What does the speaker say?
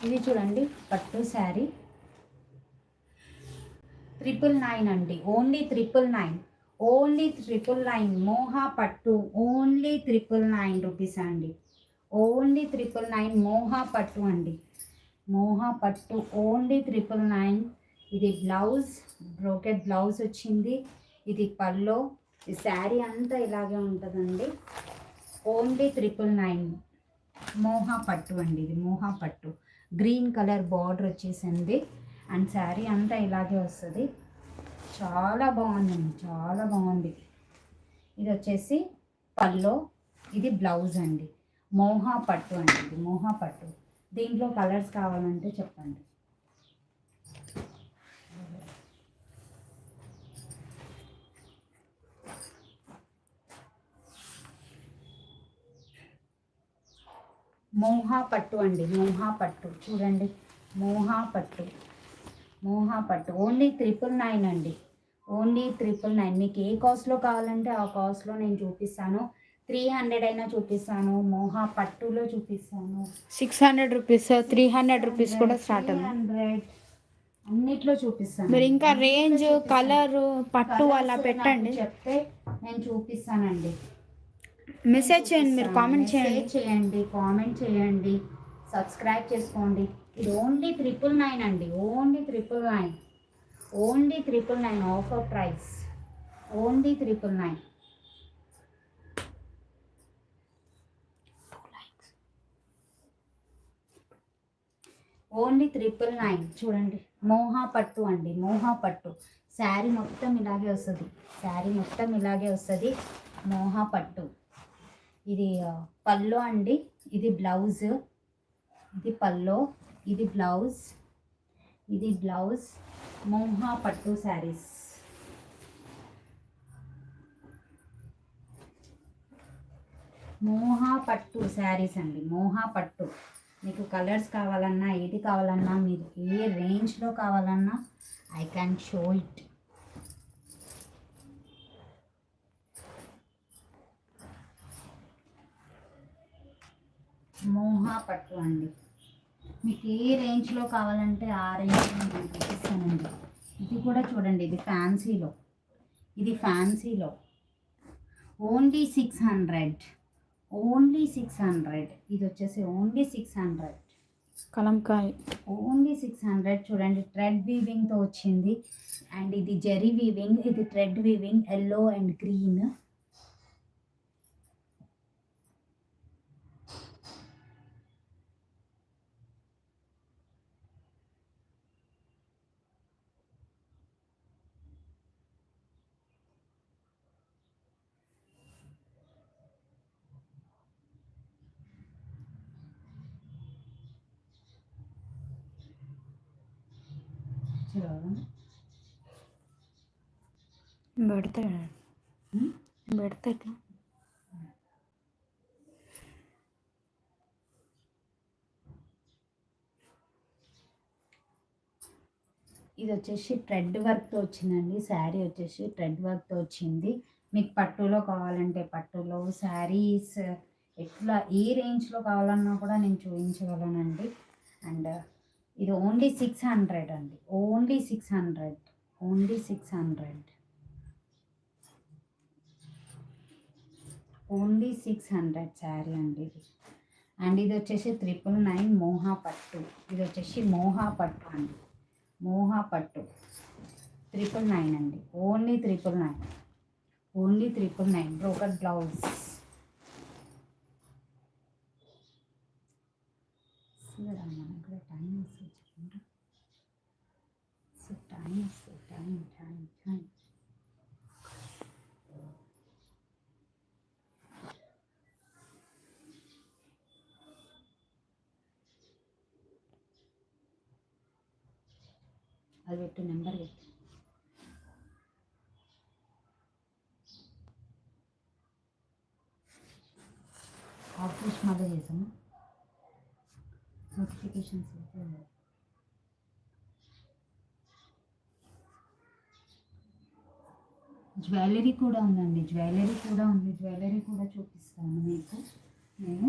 ఇది చూడండి పట్టు శారీ 999 అండి. ఓన్లీ 999, ఓన్లీ 999 మోహా పట్టు, ఓన్లీ 999 రూపీస్ అండి. ఓన్లీ 999 మోహా పట్టు అండి. మోహా పట్టు ఓన్లీ 999. ఇది బ్లౌజ్, బ్రోకెట్ బ్లౌజ్ వచ్చింది. ఇది పల్లో. ఈ శారీ అంతా ఇలాగే ఉంటుందండి. ఓన్లీ 999 మోహా పట్టు అండి. ఇది మోహా పట్టు, గ్రీన్ కలర్ బార్డర్ వచ్చేసింది. అండ్ శారీ అంతా ఇలాగే వస్తుంది. చాలా బాగుందండి, చాలా బాగుంది. ఇది వచ్చేసి పల్లో, ఇది బ్లౌజ్ అండి. మోహా పట్టు అండి, ఇది మోహా పట్టు. దీంట్లో కలర్స్ కావాలంటే చెప్పండి. మోహా పట్టు అండి, మోహా పట్టు చూడండి. మోహా పట్టు, మోహా పట్టు ఓన్లీ 999 అండి. ఓన్లీ 999. మీకు ఏ కాస్ట్లో కావాలంటే ఆ కాస్ట్లో నేను చూపిస్తాను. 300 అయినా చూపిస్తాను, మోహా పట్టులో చూపిస్తాను. 600 రూపీస్, 300 రూపీస్ కూడా స్టార్ట్ ఉంది. 300 అన్నిట్లో చూపిస్తాను. మీరు ఇంకా రేంజ్, కలర్, పట్టు అలా పెట్టండి, చెప్తే నేను చూపిస్తానండి. మెసేజ్ చేయండి, మీరు కామెంట్ చేయండి. చేయండి, కామెంట్ చేయండి, సబ్స్క్రైబ్ చేసుకోండి. ఇది ఓన్లీ 999 అండి. Only 999, only 999 offer price. Only 999. Only 999 చూడండి. మోహా పట్టు అండి, మోహా పట్టు. శారీ మొత్తం ఇలాగే వస్తుంది. శారీ మొత్తం ఇలాగే వస్తుంది. మోహా పట్టు. ఇది పల్లో అండి. ఇది బ్లౌజ్, ఇది పల్లో, ఇది బ్లౌజ్, ఇది బ్లౌజ్. మోహా పట్టు శారీస్. మోహా పట్టు శారీస్ అండి, మోహా పట్టు. మీకు కలర్స్ కావాలన్నా, ఏది కావాలన్నా, మీరు ఏ రేంజ్లో కావాలన్నా I can show it. Moha పట్టు అండి. మీకు ఏ రేంజ్లో కావాలంటే ఆ రేంజ్లో నేను చూపిస్తానండి. ఇది కూడా చూడండి, ఇది ఫ్యాన్సీలో, ఇది ఫ్యాన్సీలో. Only 600, only 600. ఇది వచ్చేసి ఓన్లీ 600. కలంకారీ ఓన్లీ 600 చూడండి. థ్రెడ్ వీవింగ్తో వచ్చింది. అండ్ ఇది జెరీ వీవింగ్, ఇది thread weaving, yellow and green. చూడండి, పెడతాడు, పెడతాడు. ఇది వచ్చేసి థ్రెడ్ వర్క్తో వచ్చిందండి. శారీ వచ్చేసి థ్రెడ్ వర్క్తో వచ్చింది. మీకు పట్టులో కావాలంటే పట్టులో, శారీస్ ఎట్లా ఏ రేంజ్లో కావాలన్నా కూడా నేను చూపించగలనండి. అండ్ ఇది ఓన్లీ 600 అండి. ఓన్లీ 600, ఓన్లీ 600, ఓన్లీ 600 శారీ అండి ఇది. అండ్ ఇది వచ్చేసి 999 మోహా పట్టు. ఇది వచ్చేసి మోహా పట్టు అండి, మోహా పట్టు 999 అండి. Only 999, only 999. Brocade blouse. మనకు కూడా టైం వస్తుంది చెప్పండి. టైం వస్తుంది, టైం టైం టైం. అది పెట్టు, నెంబర్ పెట్టు. ఆఫీస్ మళ్ళీ చేసాము నోటిఫికేషన్స్. జ్యువెలరీ కూడా ఉందండి, జ్యువెలరీ కూడా ఉంది. జ్యువెలరీ కూడా చూపిస్తాను మీకు నేను.